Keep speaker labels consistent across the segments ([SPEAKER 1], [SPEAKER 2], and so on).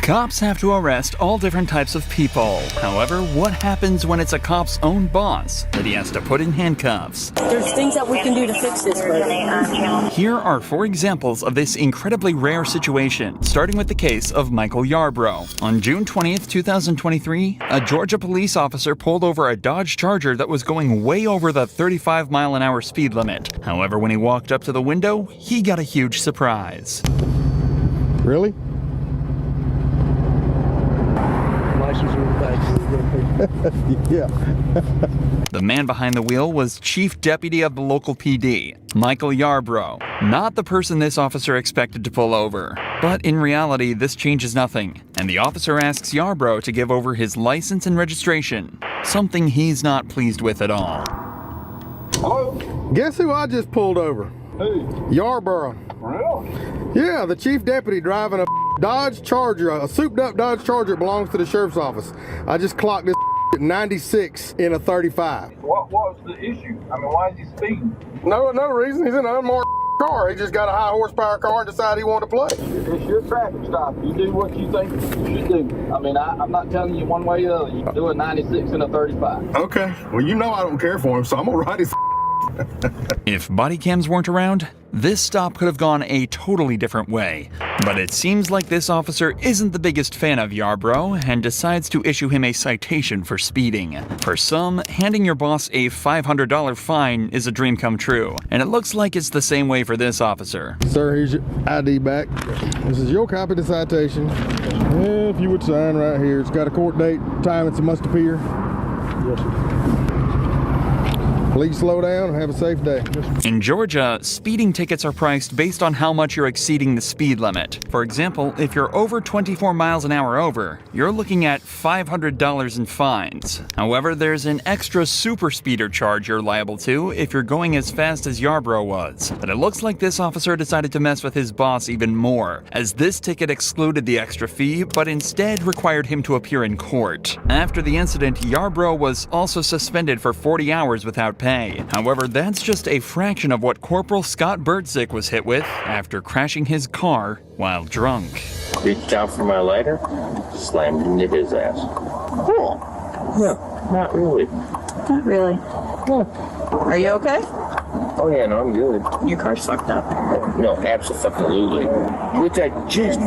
[SPEAKER 1] Cops have to arrest all different types of people. However, what happens when it's a cop's own boss that he has to put in handcuffs?
[SPEAKER 2] There's things that we can do to fix this, buddy.
[SPEAKER 1] Here are 4 examples of this incredibly rare situation, starting with the case of Michael Yarbrough. On June 20th, 2023, a Georgia police officer pulled over a Dodge Charger that was going way over the 35-mile-an-hour speed limit. However, when he walked up to the window, he got a huge surprise.
[SPEAKER 3] Really? Yeah.
[SPEAKER 1] The man behind the wheel was Chief Deputy of the local PD, Michael Yarbrough, not the person this officer expected to pull over. But in reality, this changes nothing, and the officer asks Yarbrough to give over his license and registration, something he's not pleased with at all.
[SPEAKER 3] Hello? Guess who I just pulled over?
[SPEAKER 4] Who?
[SPEAKER 3] Yarbrough.
[SPEAKER 4] Really?
[SPEAKER 3] Yeah, the chief deputy driving a Dodge Charger, a souped-up Dodge Charger belongs to the sheriff's office. I just clocked this at 96 in a 35.
[SPEAKER 4] What was the issue? I mean, why is he speeding?
[SPEAKER 3] No reason. He's in an unmarked car. He just got a high horsepower car and decided he wanted to play.
[SPEAKER 4] It's your traffic stop. You do what you think you should do. I mean, I'm not telling you one way or the other. You do a 96 and a 35.
[SPEAKER 3] Okay. Well, you know I don't care for him, so I'm gonna ride his.
[SPEAKER 1] If body cams weren't around, this stop could have gone a totally different way. But it seems like this officer isn't the biggest fan of Yarbrough and decides to issue him a citation for speeding. For some, handing your boss a $500 fine is a dream come true, and it looks like it's the same way for this officer.
[SPEAKER 3] Sir, here's your ID back. This is your copy of the citation. If you would sign right here. It's got a court date, time it's a must appear. Yes, sir. Please slow down and have a safe day.
[SPEAKER 1] In Georgia, speeding tickets are priced based on how much you're exceeding the speed limit. For example, if you're over 24 miles an hour over, you're looking at $500 in fines. However, there's an extra super speeder charge you're liable to if you're going as fast as Yarbrough was. But it looks like this officer decided to mess with his boss even more, as this ticket excluded the extra fee, but instead required him to appear in court. After the incident, Yarbrough was also suspended for 40 hours without pay. However, that's just a fraction of what Corporal Scott Birdzick was hit with after crashing his car while drunk.
[SPEAKER 5] Reached out for my lighter, slammed into his ass.
[SPEAKER 2] Cool.
[SPEAKER 5] Yeah, not really.
[SPEAKER 2] Not really.
[SPEAKER 5] Yeah.
[SPEAKER 2] Are you okay?
[SPEAKER 5] Oh yeah, no, I'm good.
[SPEAKER 2] Your car's fucked up.
[SPEAKER 5] No, absolutely. Which I just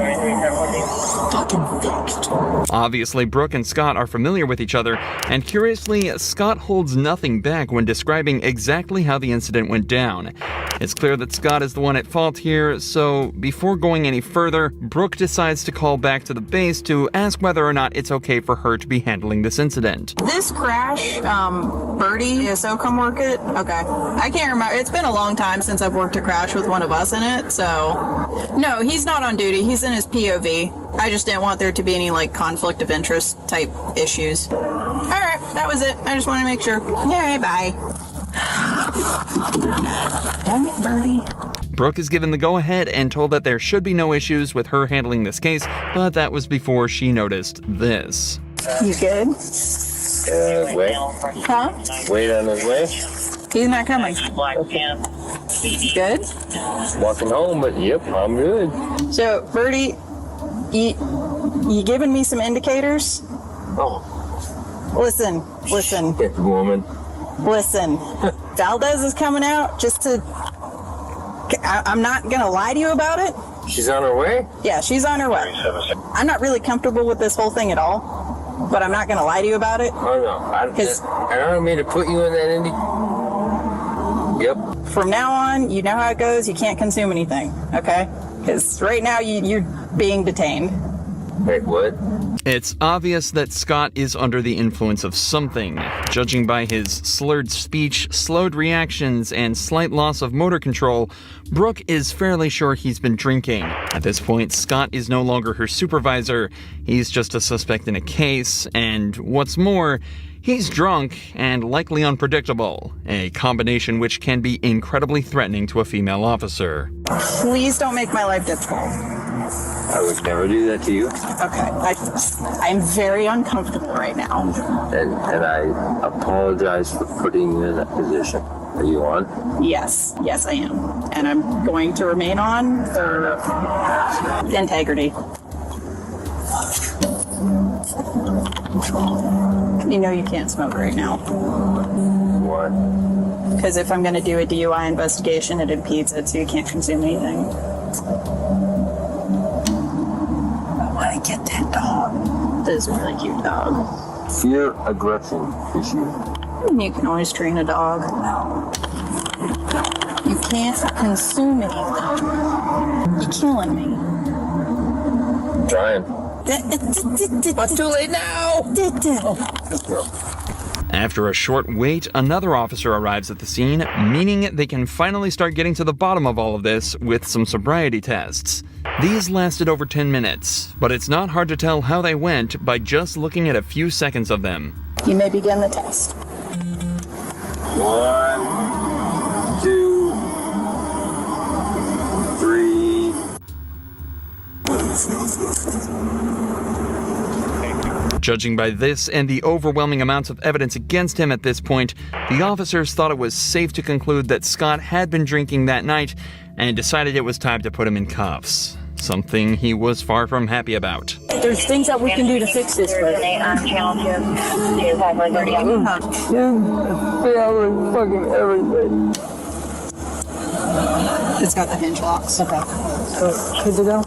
[SPEAKER 5] fucking fixed.
[SPEAKER 1] Obviously, Brooke and Scott are familiar with each other, and curiously, Scott holds nothing back when describing exactly how the incident went down. It's clear that Scott is the one at fault here, so before going any further, Brooke decides to call back to the base to ask whether or not it's okay for her to be handling this incident.
[SPEAKER 6] This crash, Birdie, so come work it? Okay. I can't remember. It's been a long time since I've worked a crash with one of us in it, so. No, he's not on duty. He's in his POV. I just didn't want there to be any, conflict of interest type issues. All right, that was it. I just wanted to make sure. Yay, bye. Damn it, Birdie.
[SPEAKER 1] Brooke is given the go-ahead and told that there should be no issues with her handling this case, but that was before she noticed this.
[SPEAKER 6] You good?
[SPEAKER 5] Wait.
[SPEAKER 6] Huh?
[SPEAKER 5] Wait on his way.
[SPEAKER 6] He's not coming. Good?
[SPEAKER 5] Walking home, but yep, I'm good.
[SPEAKER 6] So, Birdie, you giving me some indicators?
[SPEAKER 5] Oh.
[SPEAKER 6] Listen.
[SPEAKER 5] Good woman.
[SPEAKER 6] Listen. Valdez is coming out just to... I'm not going to lie to you about it.
[SPEAKER 5] She's on her way?
[SPEAKER 6] Yeah, she's on her way. I'm not really comfortable with this whole thing at all, but I'm not going to lie to you about it.
[SPEAKER 5] Oh, no. I don't mean to put you in that Indy. Yep.
[SPEAKER 6] From now on, you know how it goes. You can't consume anything, okay? Because right now, you're being detained.
[SPEAKER 5] Wait, what?
[SPEAKER 1] It's obvious that Scott is under the influence of something. Judging by his slurred speech, slowed reactions, and slight loss of motor control, Brooke is fairly sure he's been drinking. At this point, Scott is no longer her supervisor. He's just a suspect in a case, and what's more, he's drunk and likely unpredictable, a combination which can be incredibly threatening to a female officer.
[SPEAKER 6] Please don't make my life difficult.
[SPEAKER 5] I would never do that to you.
[SPEAKER 6] Okay, I'm very uncomfortable right now.
[SPEAKER 5] And I apologize for putting you in that position. Are you on?
[SPEAKER 6] Yes, I am. And I'm going to remain on for integrity. You know you can't smoke right now.
[SPEAKER 5] What?
[SPEAKER 6] Because if I'm going to do a DUI investigation, it impedes it, so you can't consume anything. I want to get that dog. This is a really cute dog.
[SPEAKER 5] Fear aggression issue.
[SPEAKER 6] You can always train a dog. You can't consume anything. You're killing me.
[SPEAKER 5] Trying.
[SPEAKER 6] But too late now.
[SPEAKER 1] After a short wait, another officer arrives at the scene, meaning they can finally start getting to the bottom of all of this with some sobriety tests. These lasted over 10 minutes, but it's not hard to tell how they went by just looking at a few seconds of them.
[SPEAKER 6] You may begin the test.
[SPEAKER 5] 1, 2, 3.
[SPEAKER 1] Judging by this and the overwhelming amounts of evidence against him at this point, the officers thought it was safe to conclude that Scott had been drinking that night and decided it was time to put him in cuffs. Something he was far from happy about.
[SPEAKER 2] There's things that we can do to fix this, but
[SPEAKER 6] It's got the hinge locks.
[SPEAKER 2] okay. So, good to go?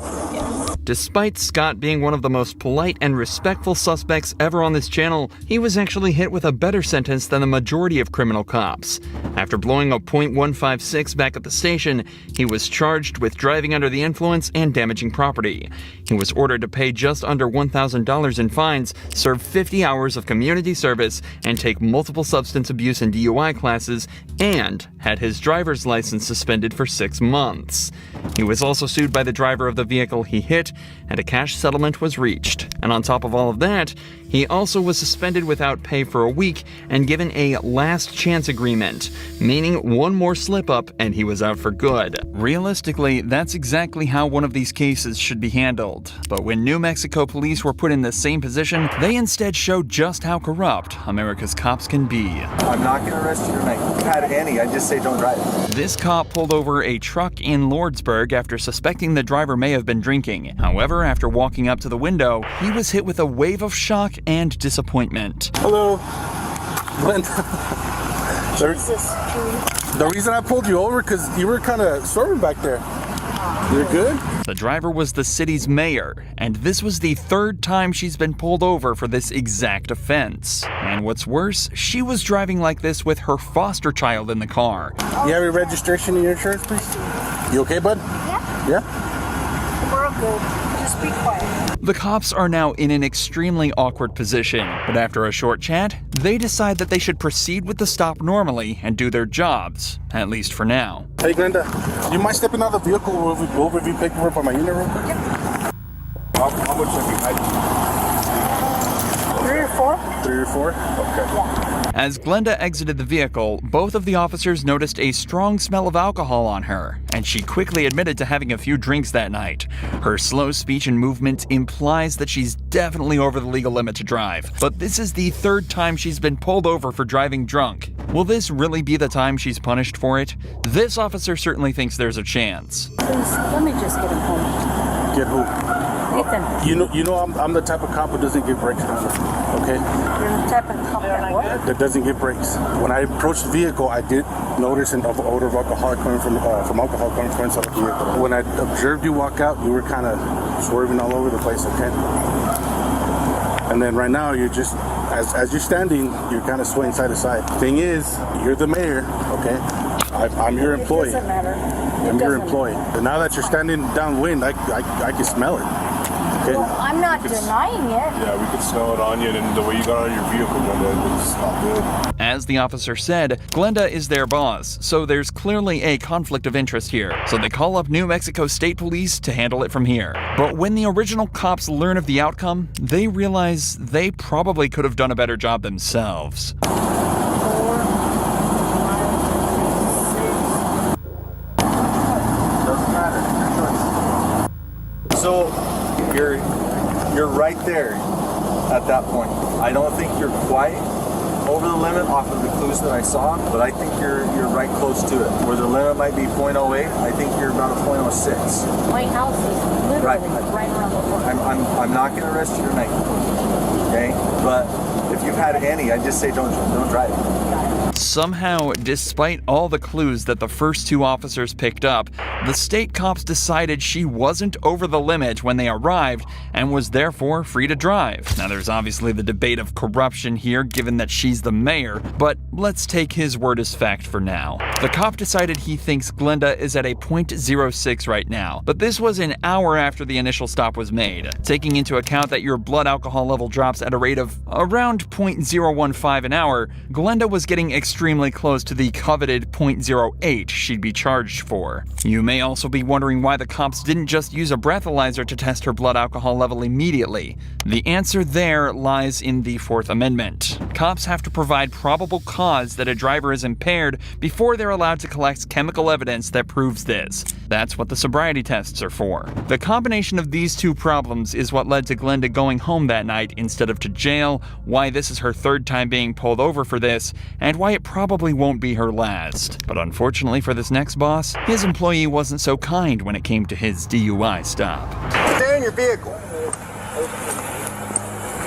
[SPEAKER 1] Despite Scott being one of the most polite and respectful suspects ever on this channel, he was actually hit with a better sentence than the majority of criminal cops. After blowing a .156 back at the station, he was charged with driving under the influence and damaging property. He was ordered to pay just under $1,000 in fines, serve 50 hours of community service, and take multiple substance abuse and DUI classes, and had his driver's license suspended for 6 months. He was also sued by the driver of the vehicle he hit, and a cash settlement was reached. And on top of all of that, he also was suspended without pay for a week and given a last chance agreement, meaning one more slip up and he was out for good. Realistically, that's exactly how one of these cases should be handled. But when New Mexico police were put in the same position, they instead showed just how corrupt America's cops can be.
[SPEAKER 7] I'm not going to arrest you tonight. If you had any, I'd just say don't drive.
[SPEAKER 1] This cop pulled over a truck in Lordsburg after suspecting the driver may have been drinking. However, after walking up to the window, he was hit with a wave of shock and disappointment.
[SPEAKER 8] Hello. The reason I pulled you over because you were kind of swerving back there. You're good?
[SPEAKER 1] The driver was the city's mayor, and this was the 3rd time she's been pulled over for this exact offense. And what's worse, she was driving like this with her foster child in the car.
[SPEAKER 8] You have your registration and your insurance, please? You okay, bud? Yeah?
[SPEAKER 2] We're all good. Just be quiet.
[SPEAKER 1] The cops are now in an extremely awkward position, but after a short chat, they decide that they should proceed with the stop normally and do their jobs, at least for now.
[SPEAKER 8] Hey, Glenda, do you mind stepping out of the vehicle or we go over if you pick her up on my unit real quick? How much have you had?
[SPEAKER 2] 3 or 4?
[SPEAKER 8] 3 or 4? Okay.
[SPEAKER 1] As Glenda exited the vehicle, both of the officers noticed a strong smell of alcohol on her, and she quickly admitted to having a few drinks that night. Her slow speech and movement implies that she's definitely over the legal limit to drive, but this is the 3rd time she's been pulled over for driving drunk. Will this really be the time she's punished for it? This officer certainly thinks there's a chance.
[SPEAKER 2] Please, let me just get him home.
[SPEAKER 8] Get who?
[SPEAKER 2] Ethan,
[SPEAKER 8] You know I'm the type of cop who doesn't give breaks, okay?
[SPEAKER 2] you're the type of cop that what?
[SPEAKER 8] That doesn't give breaks. When I approached the vehicle, I did notice an odor of alcohol coming from alcohol coming from inside the vehicle. When I observed you walk out, you were kind of swerving all over the place, okay? And then right now, you're just, as you're standing, you're kind of swaying side to side. Thing is, you're the mayor, okay? I'm your employee.
[SPEAKER 2] It doesn't matter.
[SPEAKER 8] I'm your employee. And now that you're standing downwind, I can smell it. Okay?
[SPEAKER 2] Well, I'm not denying it.
[SPEAKER 9] Yeah, we could smell it on you, and the way you got out of your vehicle, Glenda, it's not good.
[SPEAKER 1] As the officer said, Glenda is their boss, so there's clearly a conflict of interest here. So they call up New Mexico State Police to handle it from here. But when the original cops learn of the outcome, they realize they probably could have done a better job themselves.
[SPEAKER 7] Doesn't matter. Your choice. So you're right there at that point. I don't think you're quite over the limit off of the clues that I saw, but I think you're right close to it. Where the limit might be .08, I think you're about a .06.
[SPEAKER 2] My house is literally right around the corner.
[SPEAKER 7] I'm not going to arrest you tonight. okay? But if you've had any, I just say don't drive.
[SPEAKER 1] Somehow, despite all the clues that the first two officers picked up, the state cops decided she wasn't over the limit when they arrived and was therefore free to drive. Now, there's obviously the debate of corruption here, given that she's the mayor, but let's take his word as fact for now. The cop decided he thinks Glenda is at a .06 right now, but this was an hour after the initial stop was made. Taking into account that your blood alcohol level drops at a rate of around .015 an hour, Glenda was getting extremely close to the coveted .08 she'd be charged for. You may also be wondering why the cops didn't just use a breathalyzer to test her blood alcohol level immediately. The answer there lies in the Fourth Amendment. Cops have to provide probable cause that a driver is impaired before they're allowed to collect chemical evidence that proves this. That's what the sobriety tests are for. The combination of these two problems is what led to Glenda going home that night instead of to jail, why this is her third time being pulled over for this, and why it probably won't be her last. But unfortunately for this next boss, his employee wasn't so kind when it came to his DUI stop.
[SPEAKER 10] Stay in your vehicle.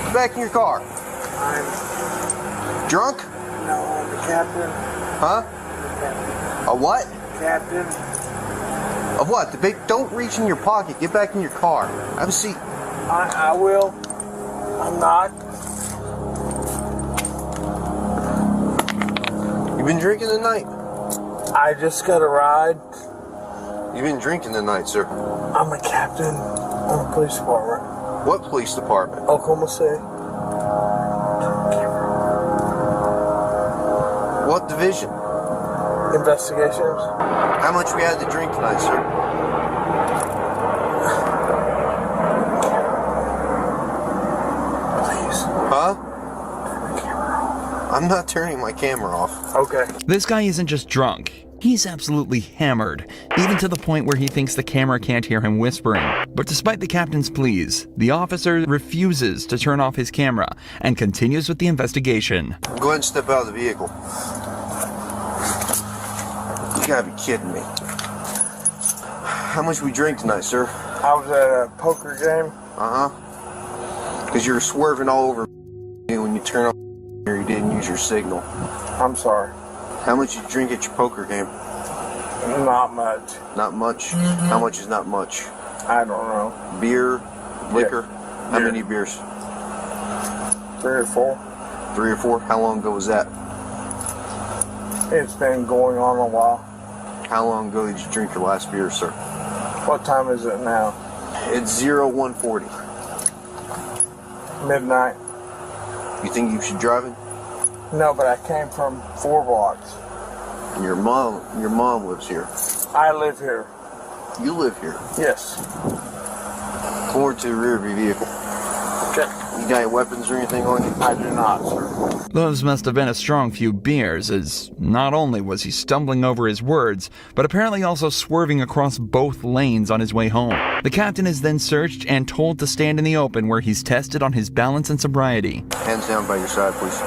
[SPEAKER 10] Get back in your car.
[SPEAKER 11] I'm
[SPEAKER 10] drunk?
[SPEAKER 11] No, I'm the captain.
[SPEAKER 10] Huh? A what?
[SPEAKER 11] Captain.
[SPEAKER 10] Of what? The big. Don't reach in your pocket. Get back in your car. Have a seat.
[SPEAKER 11] I will. I'm not.
[SPEAKER 10] You been drinking tonight?
[SPEAKER 11] I just got a ride.
[SPEAKER 10] You've been drinking tonight, sir.
[SPEAKER 11] I'm a captain on the police department.
[SPEAKER 10] What police department?
[SPEAKER 11] Oklahoma City.
[SPEAKER 10] What division?
[SPEAKER 11] Investigations.
[SPEAKER 10] How much we had to drink tonight, sir?
[SPEAKER 11] Please.
[SPEAKER 10] Huh? I'm not turning my camera off.
[SPEAKER 11] Okay.
[SPEAKER 1] This guy isn't just drunk. He's absolutely hammered, even to the point where he thinks the camera can't hear him whispering. But despite the captain's pleas, the officer refuses to turn off his camera and continues with the investigation.
[SPEAKER 10] Go ahead and step out of the vehicle. You gotta be kidding me. How much we drink tonight, sir?
[SPEAKER 11] I was at a poker game.
[SPEAKER 10] Uh-huh. Because you were swerving all over me when you turn off here, you didn't use your signal.
[SPEAKER 11] I'm sorry.
[SPEAKER 10] How much you drink at your poker game?
[SPEAKER 11] Not much.
[SPEAKER 10] Not much? How much is not much?
[SPEAKER 11] I don't know.
[SPEAKER 10] Beer? Liquor?
[SPEAKER 11] Yeah.
[SPEAKER 10] How
[SPEAKER 11] Beer.
[SPEAKER 10] many beers?
[SPEAKER 11] 3 or 4.
[SPEAKER 10] 3 or 4? How long ago was that?
[SPEAKER 11] It's been going on a while.
[SPEAKER 10] How long ago did you drink your last beer, sir?
[SPEAKER 11] What time is it now?
[SPEAKER 10] It's 0140.
[SPEAKER 11] Midnight.
[SPEAKER 10] You think you should drive it?
[SPEAKER 11] No, but I came from 4 blocks.
[SPEAKER 10] Your mom lives here.
[SPEAKER 11] I live here.
[SPEAKER 10] You live here?
[SPEAKER 11] Yes.
[SPEAKER 10] Come over to the rear of your vehicle.
[SPEAKER 11] Okay.
[SPEAKER 10] You got any weapons or anything on you?
[SPEAKER 11] I do not, sir.
[SPEAKER 1] Those must have been a strong few beers, as not only was he stumbling over his words, but apparently also swerving across both lanes on his way home. The captain is then searched and told to stand in the open where he's tested on his balance and sobriety.
[SPEAKER 10] Hands down by your side, please.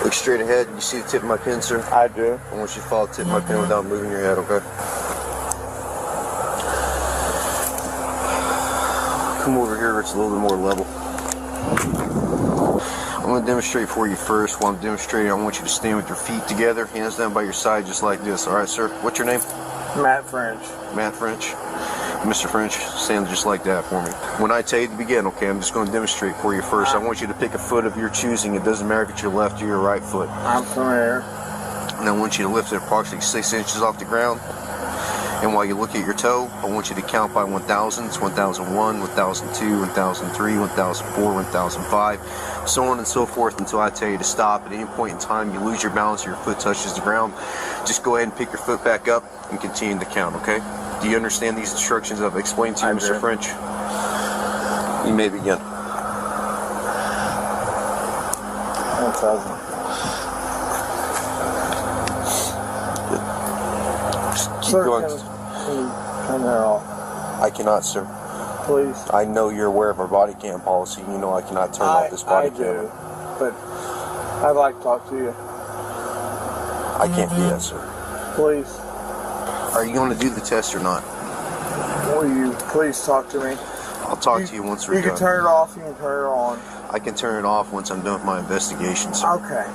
[SPEAKER 10] Look straight ahead. You see the tip of my pen, sir?
[SPEAKER 11] I do.
[SPEAKER 10] I want you to follow the tip of my pen without moving your head, okay? Come over here where it's a little bit more level. I'm going to demonstrate for you first. While I'm demonstrating, I want you to stand with your feet together, hands down by your side, just like this. All right, sir? What's your name?
[SPEAKER 11] Matt French.
[SPEAKER 10] Matt French. Mr. French, stand just like that for me. When I tell you to begin, okay, I'm just going to demonstrate for you first. I want you to pick a foot of your choosing. It doesn't matter if it's your left or your right foot.
[SPEAKER 11] I'm familiar.
[SPEAKER 10] And I want you to lift it approximately 6 inches off the ground. And while you look at your toe, I want you to count by 1,000. It's 1,001, 1,002, 1,003, 1,004, 1,005, so on and so forth until I tell you to stop. At any point in time, you lose your balance, your foot touches the ground, just go ahead and pick your foot back up and continue to count, okay? Do you understand these instructions I've explained to you, Mr. French? You may begin.
[SPEAKER 11] 1,000.
[SPEAKER 10] Keep
[SPEAKER 11] Sir,
[SPEAKER 10] going.
[SPEAKER 11] can you turn that off?
[SPEAKER 10] I cannot, sir.
[SPEAKER 11] Please.
[SPEAKER 10] I know you're aware of our body cam policy. You know I cannot turn off this body
[SPEAKER 11] I
[SPEAKER 10] cam.
[SPEAKER 11] do, but I'd like to talk to you.
[SPEAKER 10] I can't do that, sir.
[SPEAKER 11] Please.
[SPEAKER 10] Are you going to do the test or not?
[SPEAKER 11] Will you please talk to me?
[SPEAKER 10] I'll talk to you once we're
[SPEAKER 11] You
[SPEAKER 10] done.
[SPEAKER 11] can turn it off, you can turn it on.
[SPEAKER 10] I can turn it off once I'm done with my investigation, sir.
[SPEAKER 11] Okay.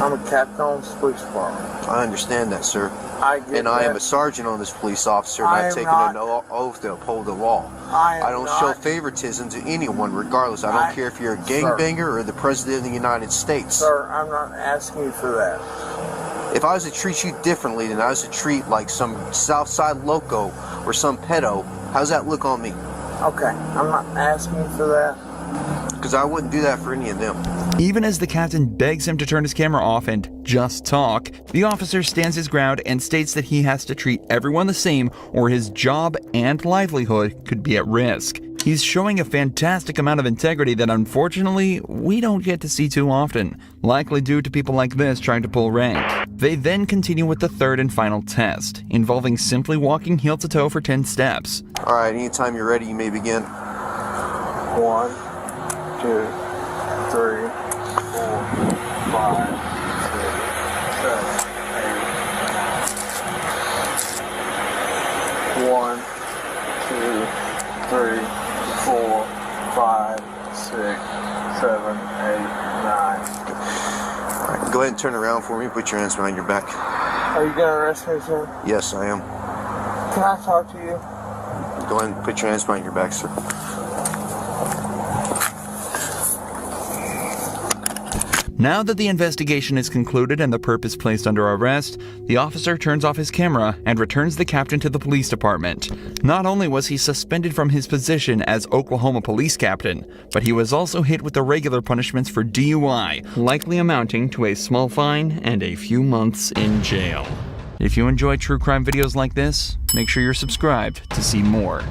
[SPEAKER 11] I'm a captain on this police department.
[SPEAKER 10] I understand that, sir.
[SPEAKER 11] I get
[SPEAKER 10] And
[SPEAKER 11] that.
[SPEAKER 10] I am a sergeant on this police officer, and
[SPEAKER 11] I
[SPEAKER 10] I've
[SPEAKER 11] am
[SPEAKER 10] taken
[SPEAKER 11] not-
[SPEAKER 10] an oath to uphold the law.
[SPEAKER 11] I
[SPEAKER 10] don't show favoritism to anyone, regardless. I don't care if you're a gangbanger or the president of the United States.
[SPEAKER 11] Sir, I'm not asking you for that.
[SPEAKER 10] If I was to treat you differently than I was to treat like some Southside loco or some pedo, how's that look on me?
[SPEAKER 11] Okay, I'm not asking you for that.
[SPEAKER 10] Because I wouldn't do that for any of them.
[SPEAKER 1] Even as the captain begs him to turn his camera off and just talk, the officer stands his ground and states that he has to treat everyone the same or his job and livelihood could be at risk. He's showing a fantastic amount of integrity that unfortunately we don't get to see too often, likely due to people like this trying to pull rank. They then continue with the third and final test, involving simply walking heel to toe for 10 steps.
[SPEAKER 10] Alright, anytime you're ready, you may begin.
[SPEAKER 11] 1, 2, 3, 4, 5, 6, 7, 8, 9. 1, 2, 3, 4, 5, 6, 7, 8, 9.
[SPEAKER 10] Alright, go ahead and turn around for me. Put your hands behind your back.
[SPEAKER 11] Are you gonna arrest me, sir?
[SPEAKER 10] Yes, I am.
[SPEAKER 11] Can I talk to you?
[SPEAKER 10] Go ahead and put your hands behind your back, sir.
[SPEAKER 1] Now that the investigation is concluded and the perp is placed under arrest, the officer turns off his camera and returns the captain to the police department. Not only was he suspended from his position as Oklahoma police captain, but he was also hit with the regular punishments for DUI, likely amounting to a small fine and a few months in jail. If you enjoy true crime videos like this, make sure you're subscribed to see more.